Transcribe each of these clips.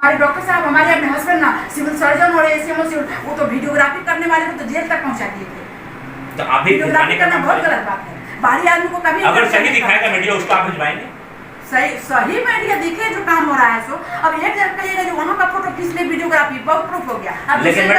अरे डॉक्टर साहब हमारे अपने हस्बैंड ना सिविल सर्जन और एसीएमओ सिविल, वो तो वीडियोग्राफी करने वाले को तो जेल तक पहुंचा दिए थे। तो आप भी वीडियोग्राफी करना बहुत गलत बात है। बाहरी आदमी को कभी अगर सही दिखाएगा मीडिया उसको आप भिजवाएंगे? सही मीडिया दिखे जो काम हो रहा है सो। अब एक जगह कहिएगा जो वहाँ का फोटो खींच ले वीडियोग्राफी बहुत प्रूफ हो गया। लेकिन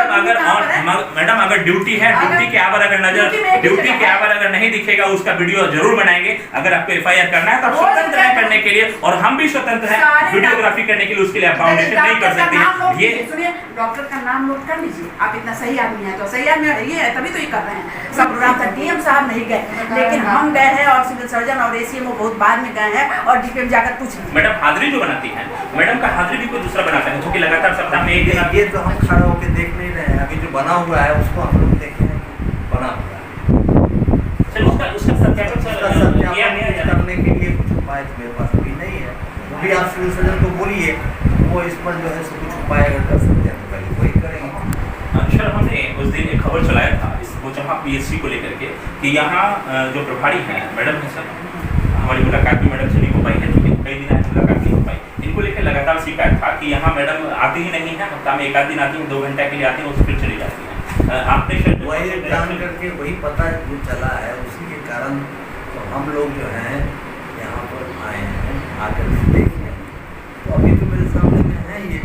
मैडम अगर ड्यूटी है, ड्यूटी के आवर अगर नहीं दिखेगा उसका वीडियो जरूर बनाएंगे। अगर आपको एफआईआर करना है तो आप स्वतंत्र है करने के लिए, और हम भी स्वतंत्र है वीडियोग्राफी करने के लिए। उसके लिए आप फाउंडेशन नहीं कर सकते। ये सुनिए, डॉक्टर का नाम नोट कर लीजिए। आप इतना सही आदमी है तो सही आदमी है तभी तो ये कर रहे हैं। सब प्रोग्राम था, डीएम साहब नहीं गए लेकिन हम गए हैं, और सिविल सर्जन और एसीएमओ बहुत बाद में गए हैं, और डीपीएम जाकर पूछ लीजिए। मैडम हाजिरी जो बनाती है, मैडम का हाजिरी भी कोई दूसरा बनाता है, क्योंकि लगातार सप्ताह में एक दिन। ये तो हम खड़ा होकर देख नहीं रहे हैं, अभी जो बना हुआ है उसको हम लोग देख रहे हैं। बना हुआ है सर, उसका सत्यापन करने के लिए कुछ उपाय तो मेरे पास अभी नहीं है। वो भी आप सिविल सर्जन को बोलिए, वो इस पर जो है सब कुछ उपाय अगर कर सकते हैं तो पहले वही करेंगे। सर, हमने उस दिन एक खबर चलाया था वो जहाँ पीएचसी को लेकर के कि यहाँ जो प्रभारी हैं मैडम है सर, हमारी मुलाकात भी मैडम से नहीं हो पाई है, क्योंकि कई दिन मुलाकात नहीं हो पाई। इनको लेकर लगातार शिकायत था कि यहाँ मैडम आती ही नहीं है, हफ्ता में एक आध दिन आती है, 2 घंटे के लिए आती है, उससे फिर चली जाती है। आपने वही जान करके वही पता जो चला है, उसी के कारण तो हम लोग जो हैं यहाँ पर आए हैं, आकर देखें। तो अभी तो मेरे सामने में है ये,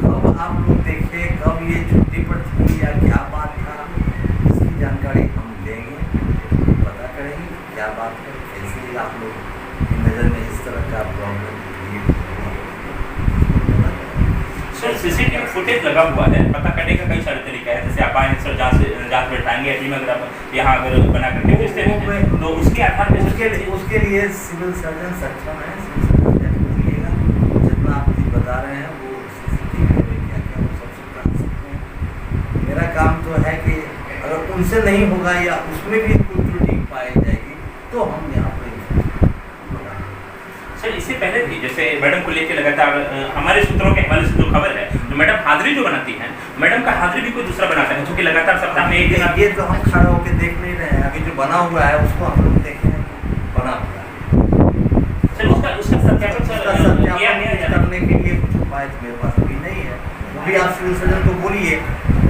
कब आप लोग देखे, कब ये छुट्टी पर थी या क्या बात था, इसकी जानकारी हम लेंगे, पता करेंगे क्या बात है, कैसे आप लोग की नज़र में इस तरह का प्रॉब्लम सर। सीसीटीवी फुटेज लगा हुआ है, पता करने का कई सारे तरीका है। जैसे आप आए सर, जांच बैठाएंगे टीम, अगर आप यहाँ अगर बना करके भेजते हैं तो उसके आधार पर उसके लिए सिविल सर्जन सक्षम है। सिविल सर्जन बोलिएगा, जितना आप बता रहे हैं वो सीसीटीवी में क्या क्या वो सब कर सकते हैं। मेरा काम तो है कि अगर उनसे नहीं होगा या उसमें भी कोई त्रुटि पाई जाएगी तो हम यहाँ पर सर। इससे पहले भी जैसे मैडम को लेकर लगातार हमारे सूत्रों के हवाले से जो खबर है, जो मैडम हाजिरी जो बनाती है, मैडम का हाजिरी भी कोई दूसरा बनाता है, क्योंकि लगातार सप्ताह में एक दिन। ये तो हम खड़ा होकर देख नहीं रहे हैं, अभी जो बना हुआ है उसको हम लोग देख रहे हैं। बना हुआ है सर, उसका सत्यापन करने के लिए कुछ उपाय तो मेरे पास अभी नहीं है। वो भी आप सिविल सर्जन को बोलिए,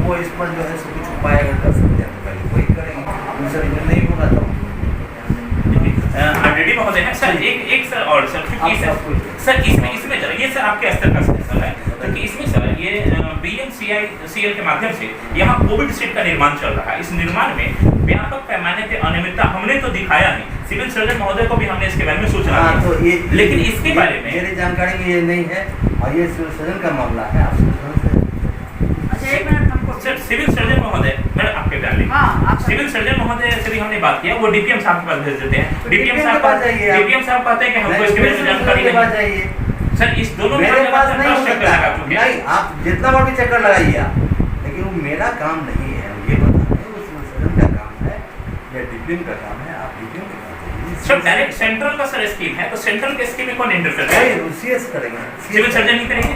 वो इस पर जो है सब कुछ उपाय अगर कर सकते हैं तो पहले वही करेंगे। उनसे नहीं होगा तो रेडी महोदय है सर। एक सर और सर, क्योंकि सर इसमें जरा ये सर आपके स्तर का सर है, क्योंकि इसमें सर ये बीएमसीआईसीएल के माध्यम से यहाँ कोविड सीट का निर्माण चल रहा है। इस निर्माण में व्यापक पैमाने पे अनियमितता हमने तो दिखाया नहीं, सिविल सर्जन महोदय को भी हमने इसके बारे में सूचना दी, तो ये लेकिन इसके बारे में मेरी जानकारी में ये नहीं है, और ये सिविल सर्जन का मामला है। आप अच्छा, सिविल सर्जन महोदय, मैडम आपके बयान लीजिए। सिविल सर्जन महोदय से भी हमने बात किया, वो डीपीएम साहब के पास भेज देते हैं। डीपीएम साहब कहते हैं कि हमको इसके बारे में जानकारी नहीं। सर, इस दोनों मेरे पास नहीं हो सकता नहीं, आप जितना बार भी चक्कर लगाइए आप, लेकिन वो मेरा काम नहीं है ये बताना है, वो सिविल सर्जन का काम है या डीपीएम का काम है। आप डीपीएम के पास सर, डायरेक्ट सेंट्रल का सर स्कीम है, तो सेंट्रल के स्कीम में कौन इंटरफेयर करेगा? सीएस करेंगे, सिविल सर्जन ही करेंगे।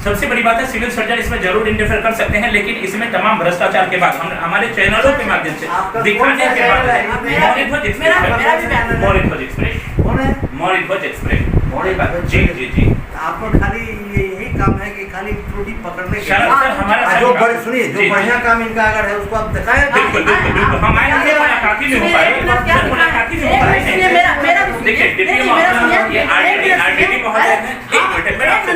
सबसे बड़ी बात है सिविल सर्जन इसमें जरूर इंटरफेयर कर सकते हैं, लेकिन इसमें तमाम भ्रष्टाचार के बाद हम हमारे चैनलों के माध्यम से दिखाने के बाद मौलिक एक्सप्रेस जी आपको खाली यही काम है कि खाली त्रुटि पकड़ने के हमारा जो बड़े सुनिए जो बढ़िया काम इनका अगर है उसको आप दिखाएं। बिल्कुल बिल्कुल बिल्कुल, हम आए मुलाकात ही नहीं हो पाए, मुलाकात ही नहीं हो पाए। देखिए ये आरडीडी महोदय है, एक मिनट मेरा आपसे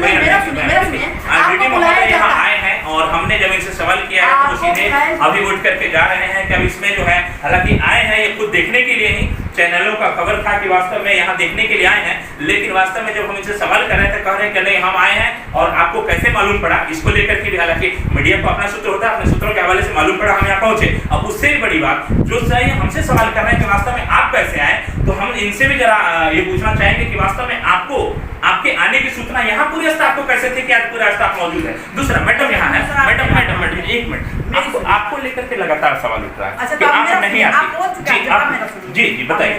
आरडीडी महोदय यहाँ आए हैं, और हमने जब इनसे सवाल किया है तो सीधे अभी उठ करके जा रहे हैं कि अब इसमें जो है, हालांकि आए हैं ये खुद देखने के लिए ही, चैनलों का खबर था कि वास्तव में यहाँ देखने के लिए आए हैं, लेकिन वास्तव में जब हम इनसे सवाल कर रहे थे कह रहे हैं कि नहीं हम आए हैं, और आपको कैसे मालूम पड़ा इसको लेकर के भी, हालांकि मीडिया को अपना सूत्र होता है, अपने सूत्रों के हवाले से मालूम पड़ा हम यहाँ पहुंचे। अब उससे भी बड़ी बात जो सही हमसे सवाल कर रहे हैं कि वास्तव में आप कैसे आए, तो हम इनसे भी जरा ये पूछना चाहेंगे कि वास्तव में आपको आपके आने की सूचना यहाँ पूरे स्टाफ को कैसे थी कि आज पूरा स्टाफ मौजूद है? दूसरा मैडम यहाँ है, मैडम एक मिनट, आपको लेकर के लगातार सवाल उठ रहा है कि आप नहीं आते। जी बताइए।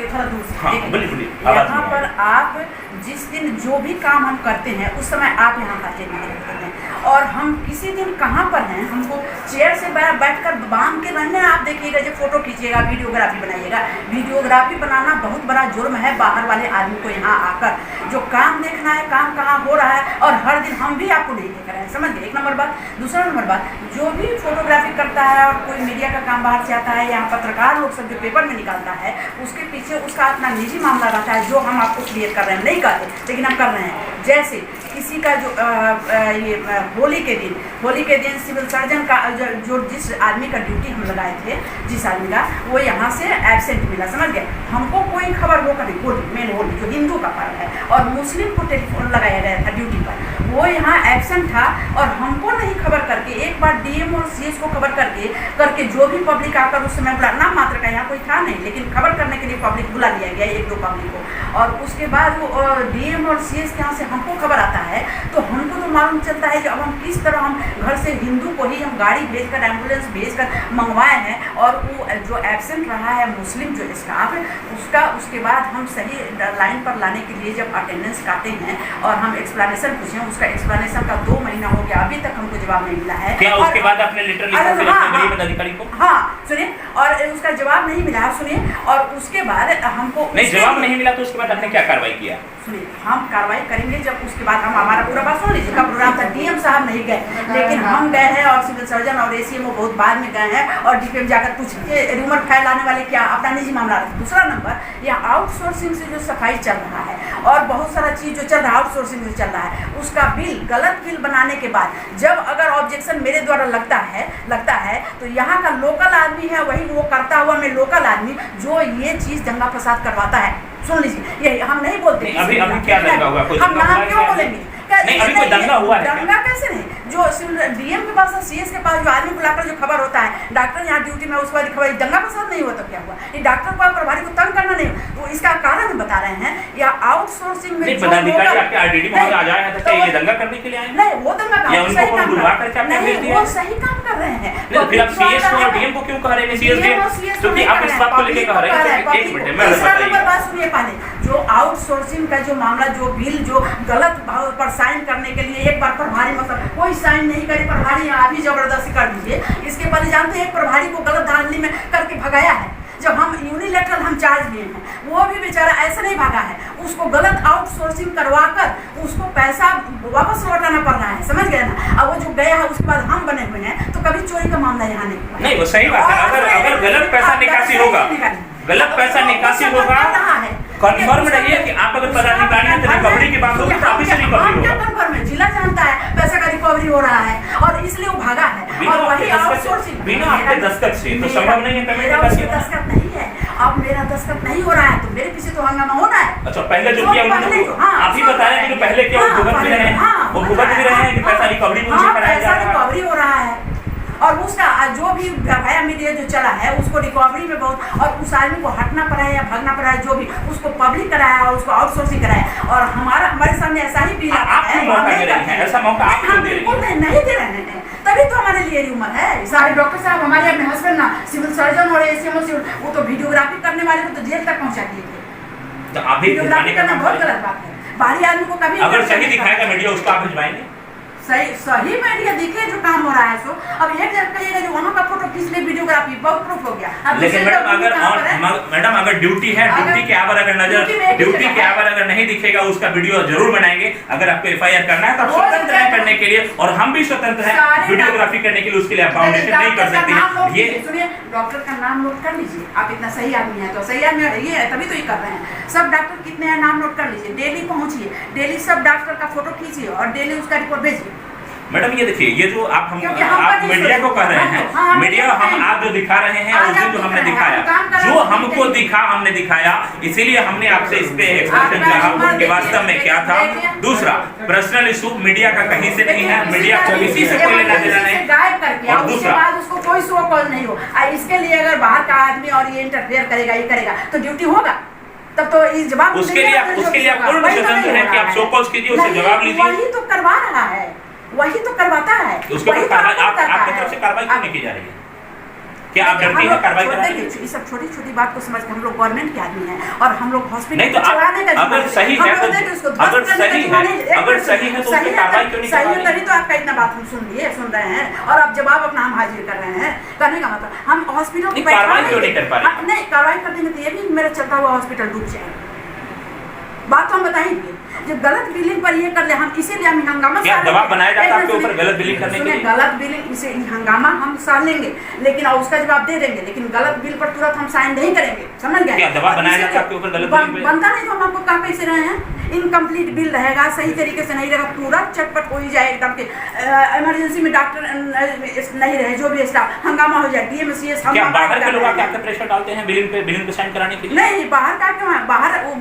थोड़ा दूर से हाँ, बोलिए यहाँ पर आप जिस दिन जो भी काम हम करते हैं उस समय आप यहाँ हाजिर नहीं रहते हैं, और हम किसी दिन कहाँ पर हैं, हमको चेयर से बैठकर बांध के रहने। आप देखिएगा, जब फोटो खींचिएगा, वीडियोग्राफी बनाइएगा, वीडियोग्राफी बनाना बहुत बड़ा जुर्म है बाहर वाले आदमी को। यहाँ आकर जो काम देखना है, काम कहाँ हो रहा है, और हर दिन हम भी आपको नहीं देख रहे हैं, समझ गए। एक नंबर बात। दूसरा नंबर बात, जो भी फोटोग्राफी करता है और कोई मीडिया का काम बाहर से आता है, यहाँ पत्रकार लोग सब जो पेपर में निकालता है, उसके पीछे उसका अपना निजी मामला रहता है, जो हम आपको क्लियर कर रहे हैं, नहीं करते लेकिन हम कर रहे हैं। जैसे किसी का जो होली के दिन सिविल सर्जन का जो जिस आदमी का ड्यूटी हम लगाए थे, जिस आदमी का, वो यहाँ से एब्सेंट मिला, समझ गए। हमको कोई खबर वो कभी होली जो हिंदू का पर्व है, और मुस्लिम को टेलीफोन लगाया गया था ड्यूटी पर, वो यहाँ एब्सेंट था, और हमको नहीं खबर करके एक बार डीएम और सीएस को खबर करके जो भी पब्लिक आकर उस समय बुला, नाम मात्र का यहाँ कोई था नहीं, लेकिन खबर करने के लिए पब्लिक बुला लिया गया, एक दो पब्लिक को, और उसके बाद वो डीएम और सीएस के यहाँ से हमको खबर आता है, तो हमको तो मालूम चलता है कि अब हम किस तरह हम घर से हिंदू को ही हम गाड़ी भेजकर, एम्बुलेंस भेजकर मंगवाए हैं, और वो जो एब्सेंट रहा है मुस्लिम जो स्टाफ उसका, उसके बाद हम सही लाइन पर लाने के लिए जब अटेंडेंस काटे हैं और हम एक्सप्लेनेशन पूछे, उसका एक्सप्लेनेशन का 2 महीना हो गया, अभी तक हमको जवाब नहीं मिला है। क्या उसके बाद आपने लेटर लिखा फिर अपने गृह पदाधिकारी को? हाँ सुनिए, और उसका जवाब नहीं मिला, सुनिए, और उसके बाद हमको नहीं जवाब नहीं मिला, तो उसके बाद आपने क्या कार्रवाई किया? सुनिए, हम कार्रवाई करेंगे जब उसके बाद हम, हमारा पूरा बात सुन लीजिए। का प्रोग्राम था, डीएम साहब नहीं गए, लेकिन हम गए हैं, और सिविल सर्जन और एसीएमओ बहुत बाद में गए हैं, और डीपीएम जाकर पूछे रूमर फैलाने वाले क्या अपना निजी मामला रखते। दूसरा नंबर, यह आउटसोर्सिंग से जो सफाई चल रहा है और बहुत सारा चीज़ जो चल रहा है आउटसोर्सिंग से चल रहा है, उसका बिल, गलत बिल बनाने के बाद जब अगर ऑब्जेक्शन मेरे द्वारा लगता है तो यहाँ का लोकल आदमी है, वही वो करता हुआ मैं लोकल आदमी जो ये चीज़ दंगा फसाद करवाता है, सुन लीजिए, ये हम नहीं बोलते। अभी क्या दंगा हुआ? हम नाम क्यों बोलेंगे? नहीं, अभी कोई दंगा हुआ है? दंगा कैसे नहीं? जो डीएम के पास, सीएस के पास जो आदमी बुलाकर जो खबर होता है, डॉक्टर यहाँ ड्यूटी में, उसके बाद खबर, दंगा फसाद नहीं हुआ तो क्या हुआ? ये डॉक्टर को प्रभारी को तंग करना नहीं, तो इसका कारण बता रहे हैं, या आउटसोर्सिंग में जो पदाधिकारी आपके आरडीडी महोदय आ जाए हैं, तो ये दंगा करने के लिए आए? नहीं, वो दंगा या उनको कौन बुलवा करके आपने भेज दिया? वो सही काम कर रहे हैं। नहीं, फिर आप सीएस को और डीएम को क्यों कह रहे हैं? सीएस क्योंकि आप इस बात को लेके कह रहे हैं। एक मिनट मैं बताइए, बात सुनिए, पहले जो आउटसोर्सिंग का जो मामला, जो बिल जो गलत भाव पर साइन करने के लिए एक बार प्रभारी, मतलब कोई साइन नहीं करे, प्रभारी आप ही जबरदस्ती कर दीजिए। इसके पहले जानते हैं, एक प्रभारी को गलत धांधली में करके भगाया है, जब हम यूनिलेटरल हम चार्ज लिए हैं, वो भी बेचारा ऐसा नहीं भागा है, उसको गलत आउटसोर्सिंग करवाकर उसको पैसा वापस लौटाना पड़ रहा है, समझ गए ना। अब वो जो गया है उसके बाद हम बने हुए हैं, तो कभी चोरी का मामला यहाँ नहीं हुआ। नहीं वो सही बात है, अगर गलत पैसा निकासी होगा, गलत पैसा निकासी होगा, कन्फर्म रहिए कि आप अगर पदाधिकारी हैं तो रिकवरी की बात होगी, तो आप इसे रिकवरी होगा। कन्फर्म है, जिला जानता है पैसा का रिकवरी हो रहा है, और इसलिए वो भागा है, और वही आउटसोर्सिंग बिना आपके दस्तखत से तो संभव नहीं है। मेरा दस्तखत नहीं है, अब मेरा दस्तखत नहीं हो रहा है, तो मेरे पीछे तो हंगामा होना है। अच्छा, पहले जो किया उन्होंने, आप ही बता रहे हैं कि पहले क्या वो भुगत भी रहे हैं, वो भुगत भी रहे हैं कि पैसा रिकवरी मुझे कराया जा रहा है, रिकवरी हो रहा है, और उसका जो भी भया मीडिया जो चला है उसको रिकवरी में बहुत, और उस आदमी को हटना पड़ा है या भागना पड़ा है, जो भी उसको पब्लिक कराया और उसको आउटसोर्सिंग कराया, और हमारे सामने ऐसा ही बिल आता है। ऐसा मौका आप क्यों दे रहे हैं? नहीं दे रहे हैं, तभी तो हमारे लिए उम्र है। सारे डॉक्टर साहब हमारे अपने हस्बैंड ना सिविल सर्जन और एसीएमओ, वो तो वीडियोग्राफी करने वाले को तो जेल तक पहुंचा दिए थे। तो आप वीडियोग्राफी करना बहुत गलत बात है, बाहरी आदमी को कभी, अगर सही दिखाएगा मीडिया उसको आप भिजवाएंगे? सही मीडिया दिखे जो काम हो रहा है, सो अब एक जगह कहिएगा जो वहाँ का फोटो खींच ले, वीडियोग्राफी बहुत प्रूफ हो गया। लेकिन मैडम अगर ड्यूटी है, ड्यूटी के आवर अगर ड्यूटी के आवर अगर नहीं दिखेगा, उसका वीडियो जरूर बनाएंगे। अगर आपको एफआईआर करना है तो आप स्वतंत्र है करने के लिए, और हम भी स्वतंत्र हैं वीडियोग्राफी करने के लिए, उसके लिए आप फाउंडेशन नहीं कर सकते। ये सुनिए, डॉक्टर का नाम नोट कर लीजिए, आप इतना सही आदमी है तो सही आदमी है, तभी तो ये कर रहे हैं। सब डॉक्टर कितने हैं नाम नोट कर लीजिए, डेली पहुंचिए, डेली सब डॉक्टर का फोटो खींचिए और डेली उसका रिपोर्ट भेजिए। मैडम ये देखिए, ये जो आप मीडिया को कह रहे हैं, मीडिया हम आप जो दिखा रहे हैं उस दिन जो हमने दिखाया, जो हमको हमने दिखाया, इसीलिए हमने आपसे इस पे एक्सप्रेशन चाहा कि वास्तव में क्या था। दूसरा, पर्सनल इशू मीडिया का कहीं से नहीं है, मीडिया को इसी से कोई लेना देना नहीं, गायब करके और दूसरा उसको कोई शो कॉल नहीं हो। इसके लिए अगर बाहर का आदमी और ये इंटरफेयर करेगा, ये करेगा तो ड्यूटी होगा, तब तो इस जवाब उसके लिए आप पूर्ण स्वतंत्र हैं कि आप शो कॉल्स कीजिए, उससे जवाब लीजिए। वही तो करवा रहा है, वही तो करवाता है, उसके ऊपर आपकी तरफ से कार्रवाई क्यों नहीं की जा रही है? क्या आप डरती हैं कार्रवाई कराने की? ये सब छोटी छोटी बात को समझ के हम लोग गवर्नमेंट के आदमी हैं और हम लोग हॉस्पिटल नहीं तो चलाने का अगर सही है तो अगर सही है तो उस पे कार्रवाई क्यों नहीं सही है, तभी तो आपका इतना बात हम सुन रहे हैं और आप जवाब अपना हम हाजिर कर रहे हैं। करने का मतलब हम हॉस्पिटल नहीं, कार्रवाई क्यों नहीं कर पा रहे? नहीं, कार्रवाई कर देंगे तो ये भी मेरा चलता हुआ हॉस्पिटल डूब जाएगा। बात तो हम बताएंगे जब गलत बिलिंग पर ये कर ले हम, इसीलिए हम हंगामा क्या दबाव बनाया जाता है आपके ऊपर गलत बिलिंग करने के लिए? गलत बिलिंग इसे हंगामा हम साल लेंगे लेकिन और उसका जवाब दे देंगे, लेकिन गलत बिल पर तुरंत हम साइन नहीं करेंगे, समझ गए? क्या दबाव बनाया जाता है आपके ऊपर गलत बिल पे? बनता नहीं तो हम आपको कहा कैसे रहे हैं? इनकम्प्लीट बिल रहेगा, सही तरीके से नहीं रहेगा, पूरा चटपट हो ही जाए एकदम के इमरजेंसी में डॉक्टर नहीं रहे, जो भी स्टाफ हंगामा हो जाए, DMCS क्या बाहर के लोग आके आपका प्रेशर डालते हैं बिलिंग पे साइन कराने के लिए? नहीं, बाहर का क्यों है?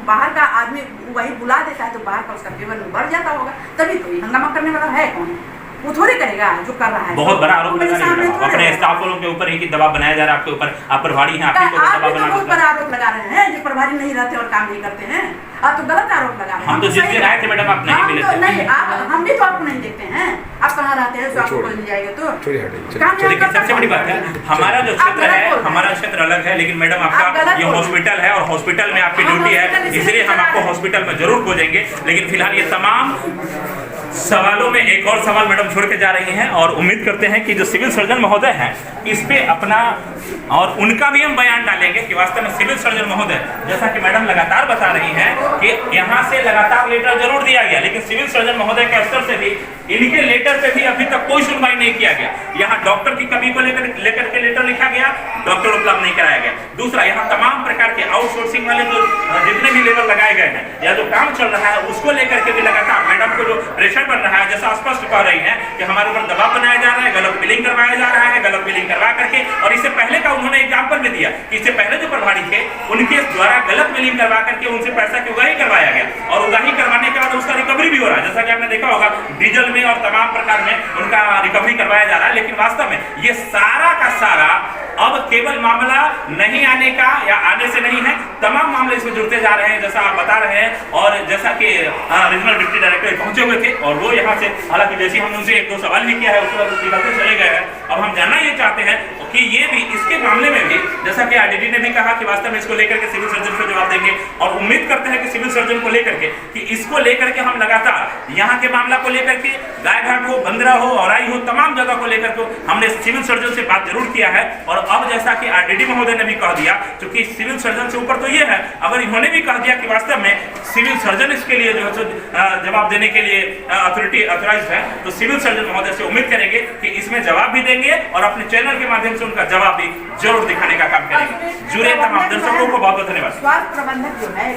बाहर का आदमी वही बुला देता है तो बाहर का उसका फेवर बढ़ जाता होगा, तभी तो हंगामा करने वाला है कौन? वो थोड़ी करेगा जो कर रहा है। बहुत बड़ा आरोप लगा रहे हैं अपने स्टाफ वालों के ऊपर ही कि दबाव बनाया जा रहा है आपके ऊपर, आप प्रभारी हैं, आपके ऊपर दबाव बनाया। बहुत बड़ा आरोप लगा रहे हैं जो प्रभारी नहीं रहते और काम नहीं करते हैं, आप तो गलत आरोप लगा रहे हैं। हम तो जिस दिन आए थे मैडम आप नहीं मिले थे। नहीं, हम भी तो आपको नहीं देखते हैं, आप कहाँ रहते हैं, आपको मिल जाएगा तो सबसे बड़ी बात है हमारा जो क्षेत्र है, हमारा क्षेत्र अलग है, लेकिन मैडम आपका ये हॉस्पिटल है और हॉस्पिटल में आपकी ड्यूटी है, इसलिए हम आपको हॉस्पिटल में जरूर खोजेंगे। लेकिन फिलहाल ये तमाम सवालों में एक और सवाल मैडम छोड़ के जा रही हैं और उम्मीद करते हैं कि जो सिविल सर्जन महोदय हैं इस पे अपना और उनका भी हम बयान डालेंगे कि वास्तव में सिविल सर्जन महोदय, जैसा कि मैडम लगातार बता रही हैं कि यहाँ से लगातार लेटर जरूर दिया गया, लेकिन सिविल सर्जन महोदय के स्तर से भी इनके लेटर पे भी अभी तक कोई सुनवाई नहीं किया गया। यहाँ डॉक्टर की कमी को लेकर के लेटर लिखा गया, डॉक्टर उपलब्ध नहीं कराया गया। दूसरा, यहाँ तमाम प्रकार के आउटसोर्सिंग वाले जो जितने भी लेबर लगाए गए हैं या जो काम चल रहा है उसको लेकर के भी लगातार मैडम को जो प्रेशर बन रहा है, जैसा स्पष्ट कह रही है कि हमारे ऊपर दबाव बनाया जा रहा है, गलत बिलिंग करवाया जा रहा है, गलत बिलिंग करवा करके, और इससे पहले का उन्होंने एग्जाम्पल भी दिया कि इससे पहले जो प्रभारी थे उनके द्वारा गलत बिलिंग करवा करके उनसे पैसा की उगाही करवाया गया और उगाही करवाने के बाद उसका रिकवरी भी हो रहा है, जैसा कि आपने देखा होगा डीजल में और तमाम प्रकार में उनका रिकवरी करवाया जा रहा है। लेकिन वास्तव में ये सारा का सारा अब केवल मामला नहीं आने का या आने से नहीं है, तमाम मामले इसमें जुड़ते जा रहे हैं जैसा आप बता रहे हैं। और जैसा कि रीजनल डिप्टी डायरेक्टर पहुंचे हुए थे और वो यहाँ से, हालांकि जैसे हमने उनसे एक दो सवाल भी किया है उसके बाद निकलते चले गए हैं। अब हम जानना ये चाहते हैं कि ये भी इसके मामले में भी जैसा कि आरडीडी ने भी कहा कि वास्तव में इसको लेकर के सिविल सर्जन को जवाब देंगे और उम्मीद करते हैं कि सिविल सर्जन को लेकर के कि इसको लेकर के हम लगातार यहाँ के मामला को लेकर के गायघाट हो, बंदरा हो, औराई हो, तमाम जगह को लेकर के हमने सिविल सर्जन से बात जरूर किया है। और अब जैसा कि आरडीडी महोदय ने भी कह दिया, क्योंकि सिविल सर्जन से ऊपर तो ये है, अगर इन्होंने भी कह दिया कि वास्तव में सिविल सर्जन इसके लिए जो है जवाब देने के लिए अथॉराइज है, तो सिविल सर्जन महोदय से उम्मीद करेंगे कि इसमें जवाब भी देंगे और अपने चैनल के माध्यम से उनका जवाब भी जरूर दिखाने का काम करेंगे। जुड़े तमाम दर्शकों को बहुत बहुत धन्यवाद। स्वास्थ्य प्रबंधक जो है,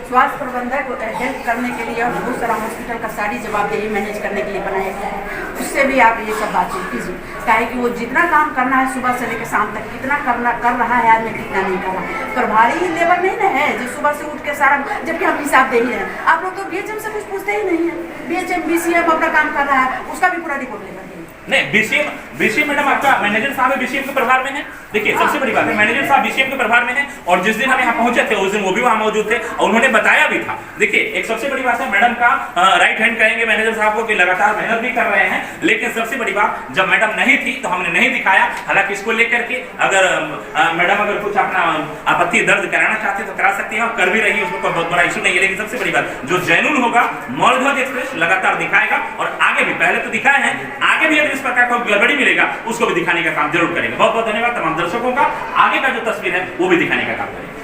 स्वास्थ्य प्रबंधक हेल्प करने के लिए बहुत सारा हॉस्पिटल का सारी जवाबदेही मैनेज करने के लिए बनाया गया है, उससे भी आप ये सब बातचीत कीजिए, ताकि कि वो जितना काम करना है सुबह से लेकर शाम तक कितना कर रहा है आदमी, कितना नहीं कर रहा है। प्रभारी लेबर नहीं ना है जो सुबह से उठ के सारा, जबकि हम हिसाब दे ही रहे हैं। आप लोग तो BHM से कुछ पूछते ही नहीं है, BHM BCM अपना काम कर रहा है, उसका भी पूरा रिपोर्ट लेकर नहीं। BCM मैडम आपका मैनेजर साहब BCM के प्रभार में है। देखिए सबसे बड़ी बात है, मैनेजर साहब BCM के प्रभार में है और जिस दिन हम यहाँ पहुंचे थे उस दिन वो भी वहाँ मौजूद थे और उन्होंने बताया भी था। देखिए एक सबसे बड़ी बात है, मैडम का राइट हैंड कहेंगे मैनेजर साहब को कि लगातार मेहनत भी कर रहे हैं, लेकिन सबसे बड़ी बात जब मैडम नहीं थी तो हमने नहीं दिखाया। हालांकि इसको लेकर के अगर मैडम अगर कुछ अपना आपत्ति दर्ज कराना चाहते तो करा सकती है और कर भी रही है, उसमें कोई बहुत बड़ा इशू नहीं है। लेकिन सबसे बड़ी बात जो जेन्युइन होगा, मौलभोज एक्सप्रेस लगातार दिखाएगा और आगे भी, पहले तो दिखाए हैं, आगे भी अगर इस प्रकार का गड़बड़ी मिलेगा उसको भी दिखाने का काम जरूर करेंगे। बहुत बहुत धन्यवाद तमाम दर्शकों का। आगे का जो तस्वीर है वो भी दिखाने का काम करेंगे।